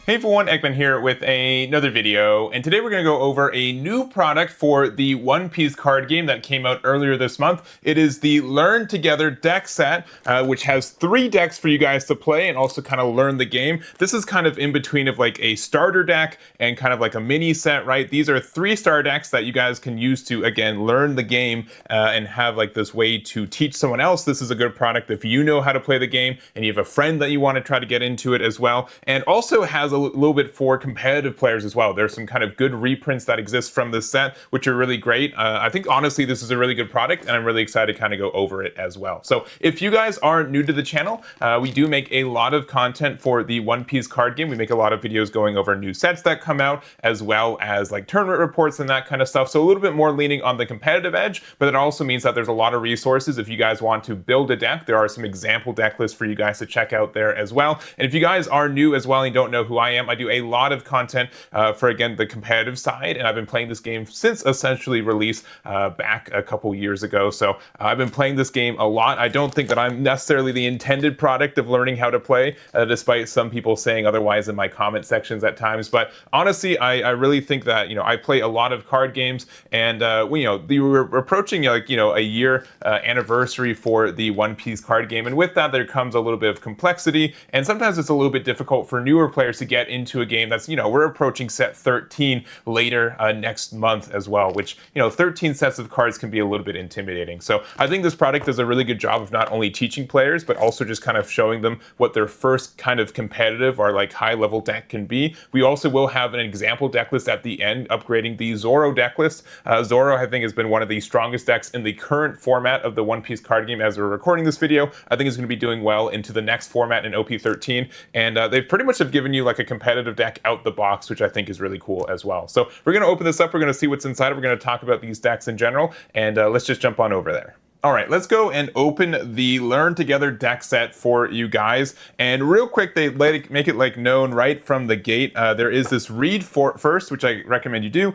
Hey everyone, Ekman here with another video, and today we're going to go over a new product for the One Piece card game that came out earlier this month. It is the Learn Together deck set, which has 3 decks for you guys to play and also kind of learn the game. This is kind of in between of like a starter deck and kind of like a mini set, right? These are 3 star decks that you guys can use to, again, learn the game and have like this way to teach someone else. This is a good product if you know how to play the game and you have a friend that you want to try to get into it as well, and also has a little bit for competitive players as well. There's some kind of good reprints that exist from this set, which are really great. I think honestly this is a really good product, and I'm really excited to kind of go over it as well. So if you guys are new to the channel, we do make a lot of content for the One Piece card game. We make a lot of videos going over new sets that come out, as well as like tournament reports and that kind of stuff. So a little bit more leaning on the competitive edge, but it also means that there's a lot of resources. If you guys want to build a deck, there are some example deck lists for you guys to check out there as well. And if you guys are new as well and don't know who I am, I do a lot of content for, again, the competitive side, and I've been playing this game since essentially release back a couple years ago. So I've been playing this game a lot. I don't think that I'm necessarily the intended product of learning how to play, despite some people saying otherwise in my comment sections at times. But honestly, I really think that, I play a lot of card games, and we were approaching a year anniversary for the One Piece card game, and with that there comes a little bit of complexity, and sometimes it's a little bit difficult for newer players to get into a game that's, we're approaching set 13 later next month as well, which, 13 sets of cards can be a little bit intimidating. So I think this product does a really good job of not only teaching players, but also just kind of showing them what their first kind of competitive or like high level deck can be. We also will have an example deck list at the end, upgrading the Zoro deck list. Zoro, I think, has been one of the strongest decks in the current format of the One Piece card game as we're recording this video. I think it's going to be doing well into the next format in OP13, and they pretty much have given you like a competitive deck out the box, which I think is really cool as well. So we're going to open this up, we're going to see what's inside, we're going to talk about these decks in general, and let's just jump on over there. All right, let's go and open the Learn Together deck set for you guys. And real quick, they make it like known right from the gate. There is this read first, which I recommend you do.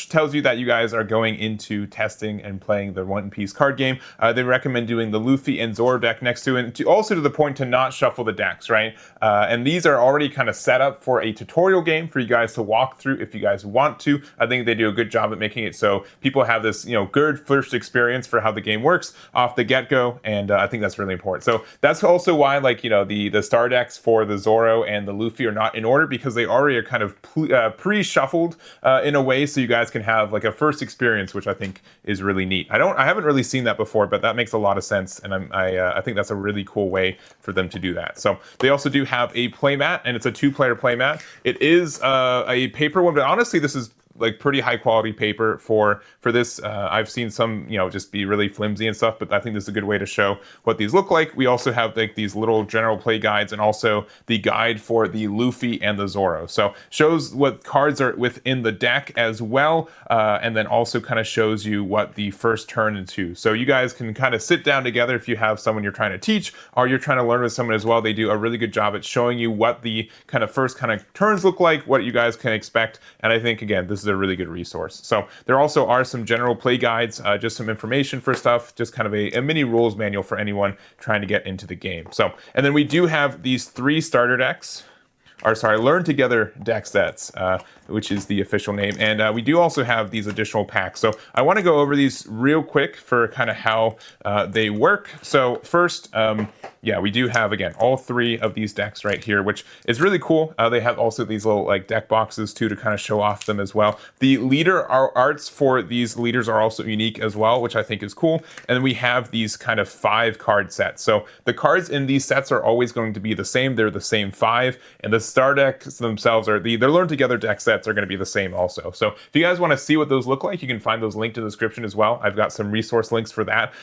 Tells you that you guys are going into testing and playing the One Piece card game. They recommend doing the Luffy and Zoro deck next to it, also to the point to not shuffle the decks, right? And these are already kind of set up for a tutorial game for you guys to walk through if you guys want to. I think they do a good job at making it so people have this, good first experience for how the game works off the get-go, and I think that's really important. So that's also why, like, the star decks for the Zoro and the Luffy are not in order, because they already are kind of pre-shuffled in a way, so you guys can have like a first experience, which I think is really neat. I haven't really seen that before, but that makes a lot of sense, and I think that's a really cool way for them to do that. So they also do have a playmat, and it's a 2-player playmat. It is a paper one, but honestly, this is like pretty high quality paper for this. I've seen some, just be really flimsy and stuff, but I think this is a good way to show what these look like. We also have like these little general play guides, and also the guide for the Luffy and the Zoro. So shows what cards are within the deck as well, and then also kind of shows you what the first turn into. So you guys can kind of sit down together if you have someone you're trying to teach, or you're trying to learn with someone as well. They do a really good job at showing you what the kind of first kind of turns look like, what you guys can expect, and I think, again, this is a really good resource. So there also are some general play guides, just some information for stuff, just kind of a mini rules manual for anyone trying to get into the game. So, and then we do have these 3 starter decks, or sorry, Learn Together deck sets, which is the official name. And we do also have these additional packs. So I want to go over these real quick for kind of how they work. So first, we do have, again, all 3 of these decks right here, which is really cool. They have also these little like deck boxes too to kind of show off them as well. The leader arts for these leaders are also unique as well, which I think is cool. And then we have these kind of 5 card sets. So the cards in these sets are always going to be the same. They're the same 5, and the star decks themselves are the Learn Together deck sets are going to be the same also. So if you guys want to see what those look like, you can find those linked in the description as well. I've got some resource links for that.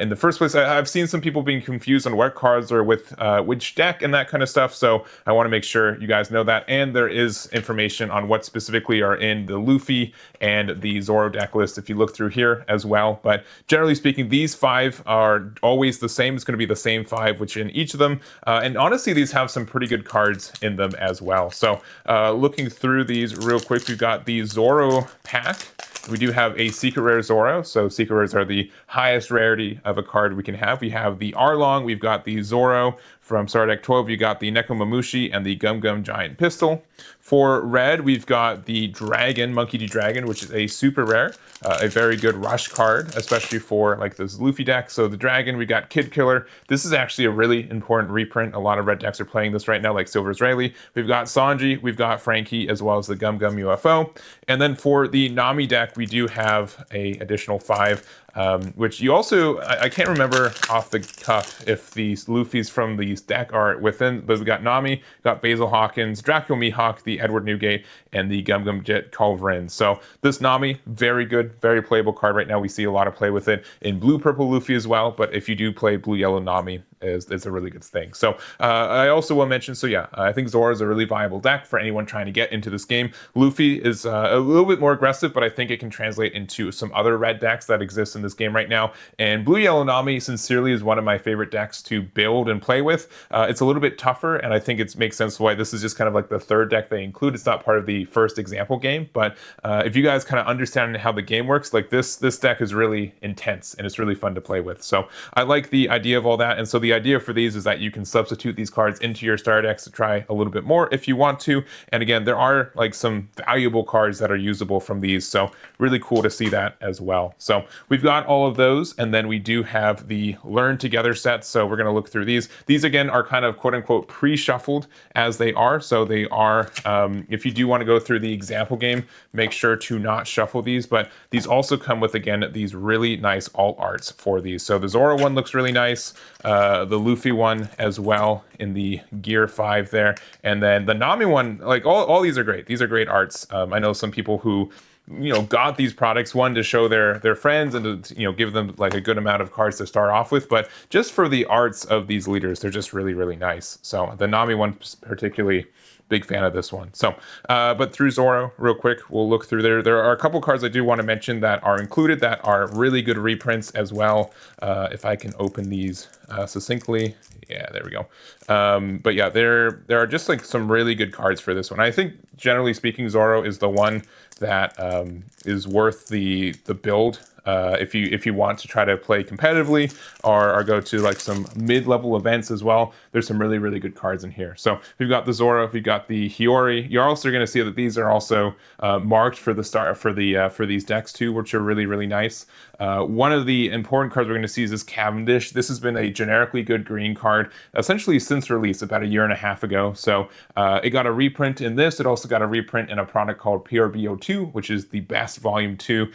In the first place, I've seen some people being confused on what cards are with which deck and that kind of stuff, so I want to make sure you guys know that. And there is information on what specifically are in the Luffy and the Zoro deck list if you look through here as well. But generally speaking, these 5 are always the same. It's going to be the same 5 which in each of them, and honestly these have some pretty good cards in them as well. So looking through these real quick, we've got the Zoro pack. We do have a secret rare Zoro, so secret rares are the highest rarity of a card we can have. We have the Arlong, we've got the Zoro from Star Deck 12, you got the Nekomamushi and the Gum Gum Giant Pistol. For red, we've got the Dragon, Monkey D. Dragon, which is a super rare, a very good rush card, especially for like this Luffy deck. So the Dragon, we got Kid Killer. This is actually a really important reprint. A lot of red decks are playing this right now, like Silver Israeli. We've got Sanji, we've got Frankie, as well as the Gum Gum UFO. And then for the Nami deck, we do have a additional 5. Which you also, I can't remember off the cuff if these Luffy's from these deck are within, but we got Nami, got Basil Hawkins, Dracula Mihawk, the Edward Newgate, and the Gum Gum Jet Culverin. So this Nami, very good, very playable card right now. We see a lot of play with it in blue purple Luffy as well, but if you do play blue yellow Nami, is a really good thing. So I also will mention, so yeah, I think Zoro is a really viable deck for anyone trying to get into this game. Luffy is a little bit more aggressive, but I think it can translate into some other red decks that exist in this game right now. And blue yellow Nami sincerely is one of my favorite decks to build and play with. It's a little bit tougher, and I think it makes sense why this is just kind of like the third deck they include. It's not part of the first example game, but if you guys kind of understand how the game works, like this deck is really intense and it's really fun to play with. So I like the idea of all that. And so the idea for these is that you can substitute these cards into your star decks to try a little bit more if you want to. And again, there are like some valuable cards that are usable from these, so really cool to see that as well. So we've got all of those, and then we do have the Learn Together sets. So we're going to look through these. These again are kind of quote unquote pre-shuffled as they are. So they are, if you do want to go through the example game, make sure to not shuffle these, but these also come with, again, these really nice alt arts for these. So the Zoro one looks really nice, the Luffy one as well in the Gear 5 there, and then the Nami one, like all these are great. These are great arts. I know some people who got these products, one, to show their friends and to give them like a good amount of cards to start off with, but just for the arts of these leaders, they're just really, really nice. So the Nami one particularly, big fan of this one. So but through Zoro real quick, we'll look through there are a couple cards I do want to mention that are included that are really good reprints as well. If I can open these succinctly, yeah, there we go. But yeah, there are just like some really good cards for this one. I think generally speaking, Zoro is the one that is worth the build. If you want to try to play competitively or go to like some mid-level events as well, there's some really, really good cards in here. So we've got the Zoro, we've got the Hiyori. You're also going to see that these are also marked for the start for these decks too, which are really, really nice. One of the important cards we're going to see is this Cavendish. This has been a generically good green card essentially since release about a year and a half ago. So it got a reprint in this. It also got a reprint in a product called PRBO2, which is the best volume 2,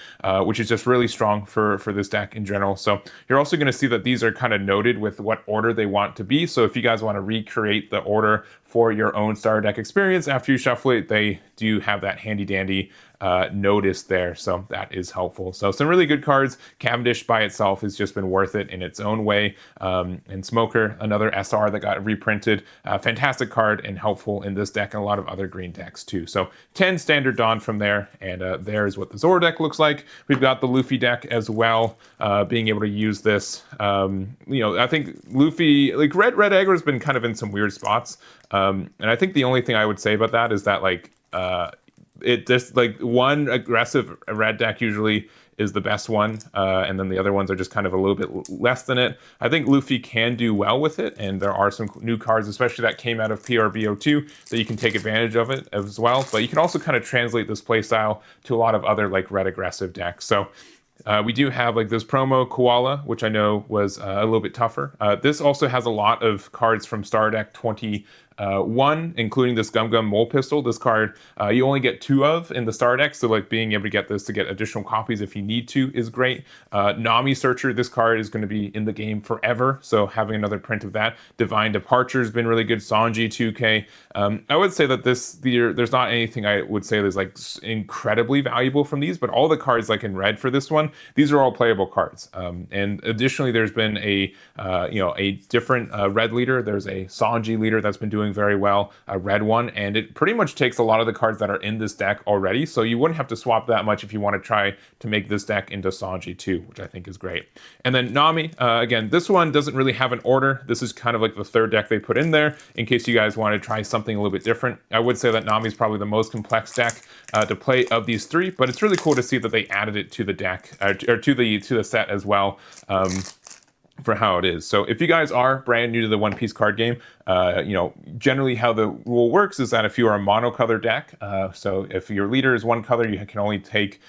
which is just really strong for this deck in general. So you're also going to see that these are kind of noted with what order they want to be. So if you guys want to recreate the order for your own starter deck experience after you shuffle it, they do have that handy dandy notice there, so that is helpful. So some really good cards. Cavendish by itself has just been worth it in its own way, and Smoker, another SR that got reprinted, fantastic card and helpful in this deck and a lot of other green decks too. So 10 standard Dawn from there, and there's what the Zoro deck looks like. We've got the Luffy deck as well, being able to use this. I think Luffy, like red aggro has been kind of in some weird spots, and I think the only thing I would say about that is that like it just like one aggressive red deck usually is the best one, and then the other ones are just kind of a little bit less than it. I think Luffy can do well with it, and there are some new cards, especially that came out of PRBO2, that you can take advantage of it as well. But you can also kind of translate this playstyle to a lot of other like red aggressive decks. So we do have like this promo Koala, which I know was a little bit tougher. This also has a lot of cards from Star Deck 21, including this Gum Gum Mole Pistol. This card you only get 2 of in the Star Deck, so like being able to get this to get additional copies if you need to is great. Nami Searcher, this card is going to be in the game forever, so having another print of that. Divine Departure has been really good. Sanji 2K. I would say that there's not anything I would say that's like incredibly valuable from these, but all the cards like in red for this one, these are all playable cards. And additionally, there's been a different red leader. There's a Sanji leader that's been doing very well, a red one, and it pretty much takes a lot of the cards that are in this deck already, so you wouldn't have to swap that much if you want to try to make this deck into Sanji too, which I think is great. And then Nami, again, this one doesn't really have an order. This is kind of like the third deck they put in there in case you guys want to try something a little bit different. I would say that Nami is probably the most complex deck to play of these 3, but it's really cool to see that they added it to the deck or to the set as well. for how it is. So if you guys are brand new to the One Piece card game, generally how the rule works is that if you are a monocolor deck, so if your leader is one color, you can only take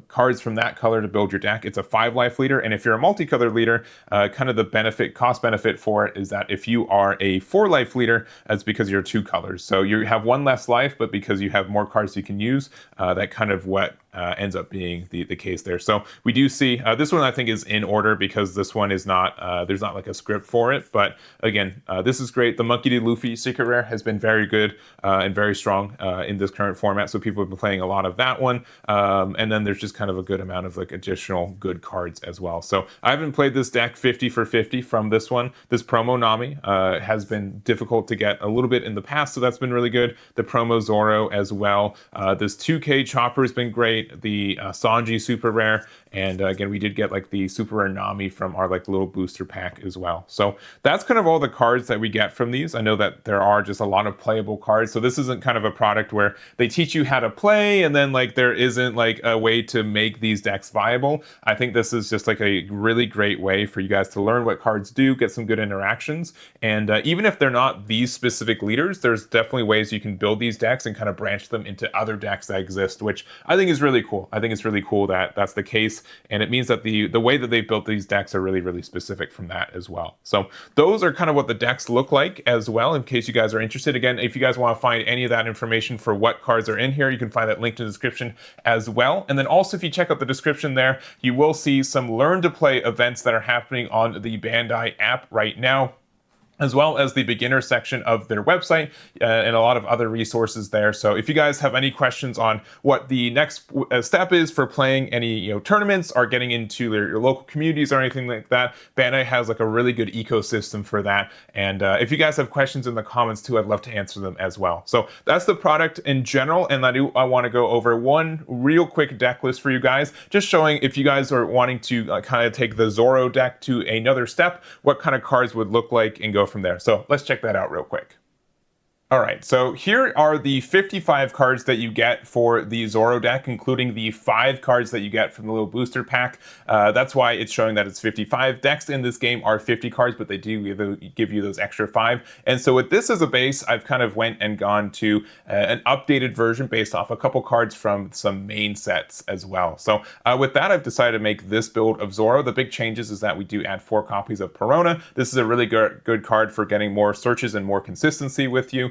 cards from that color to build your deck. It's a 5-life leader. And if you're a multicolor leader, kind of the cost benefit for it is that if you are a 4-life leader, that's because you're 2 colors. So you have 1 less life, but because you have more cards you can use, that kind of what ends up being the case there. So we do see this one I think is in order because this one is not, there's not like a script for it. But again, this is great. The Monkey D. Luffy secret rare has been very good and very strong in this current format. So people have been playing a lot of that one. And then there's just kind of a good amount of like additional good cards as well. So I haven't played this deck 50 for 50 from this one. This promo Nami has been difficult to get a little bit in the past. So that's been really good. The promo Zoro as well. This 2K Chopper has been great. The Sanji super rare, and again we did get like the super rare Nami from our like little booster pack as well. So that's kind of all the cards that we get from these. I know that there are just a lot of playable cards, so this isn't kind of a product where they teach you how to play and then like there isn't like a way to make these decks viable. I think this is just like a really great way for you guys to learn what cards do, get some good interactions, and even if they're not these specific leaders, there's definitely ways you can build these decks and kind of branch them into other decks that exist, which I think is really cool. I think it's really cool that that's the case, and it means that the way that they built these decks are really specific from that as well. So those are kind of what the decks look like as well, in case you guys are interested. Again, if you guys want to find any of that information for what cards are in here, you can find that linked in the description as well. And then also if you check out the description there, you will see some learn to play events that are happening on the Bandai app right now, as well as the beginner section of their website and a lot of other resources there. So if you guys have any questions on what the next step is for playing any tournaments or getting into your local communities or anything like that, Bandai has like a really good ecosystem for that. And if you guys have questions in the comments too, I'd love to answer them as well. So that's the product in general, and I want to go over one real quick deck list for you guys, just showing if you guys are wanting to kind of take the Zoro deck to another step, what kind of cards would look like and go from there. So let's check that out real quick. All right, so here are the 55 cards that you get for the Zoro deck, including the 5 cards that you get from the little booster pack. That's why it's showing that it's 55. Decks in this game are 50 cards, but they do give you those extra 5. And so with this as a base, I've kind of went and gone to an updated version based off a couple cards from some main sets as well. So with that, I've decided to make this build of Zoro. The big changes is that we do add 4 copies of Perona. This is a really good card for getting more searches and more consistency with you.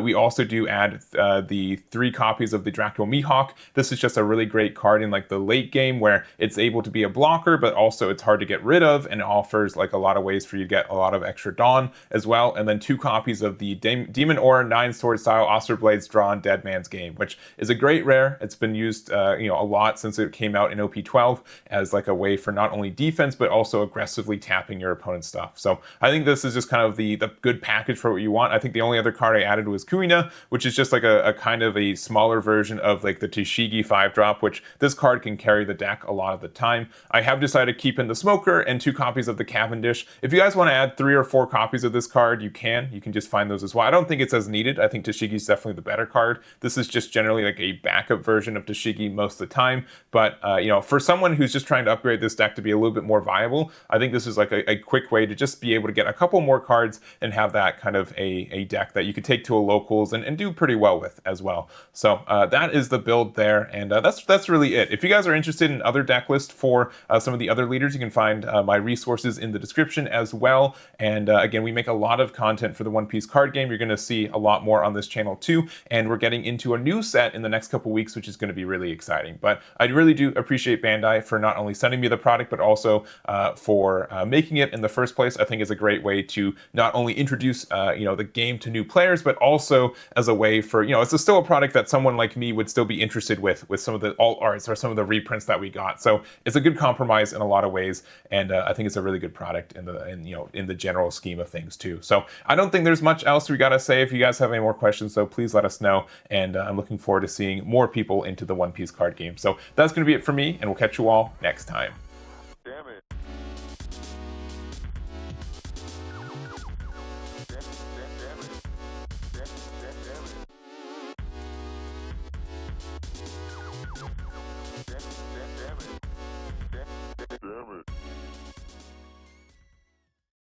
We also do add the 3 copies of the Dracula Mihawk. This is just a really great card in like the late game where it's able to be a blocker, but also it's hard to get rid of and offers like a lot of ways for you to get a lot of extra Dawn as well. And then 2 copies of the Demon Aura 9-sword style Osterblades Drawn Dead Man's Game, which is a great rare. It's been used a lot since it came out in OP12 as like a way for not only defense, but also aggressively tapping your opponent's stuff. So I think this is just kind of the good package for what you want. I think the only other card I added was Kuina, which is just like a kind of a smaller version of like the Tashigi 5-drop, which this card can carry the deck a lot of the time. I have decided to keep in the Smoker and 2 copies of the Cavendish. If you guys want to add 3 or 4 copies of this card, you can just find those as well. I don't think it's as needed. I think Tashigi is definitely the better card. This is just generally like a backup version of Tashigi most of the time. But for someone who's just trying to upgrade this deck to be a little bit more viable, I think this is like a quick way to just be able to get a couple more cards and have that kind of a deck that you could take to a locals and do pretty well with as well. So that is the build there, and that's really it. If you guys are interested in other deck lists for some of the other leaders, you can find my resources in the description as well. And again, we make a lot of content for the One Piece card game. You're going to see a lot more on this channel too, and we're getting into a new set in the next couple weeks, which is going to be really exciting. But I really do appreciate Bandai for not only sending me the product, but also for making it in the first place. I think is a great way to not only introduce the game to new players, but also as a way for, it's still a product that someone like me would still be interested with some of the alt arts or some of the reprints that we got. So it's a good compromise in a lot of ways, and I think it's a really good product in the general scheme of things too. So I don't think there's much else we gotta say. If you guys have any more questions, though, please let us know, and I'm looking forward to seeing more people into the One Piece card game. So that's gonna be it for me, and we'll catch you all next time.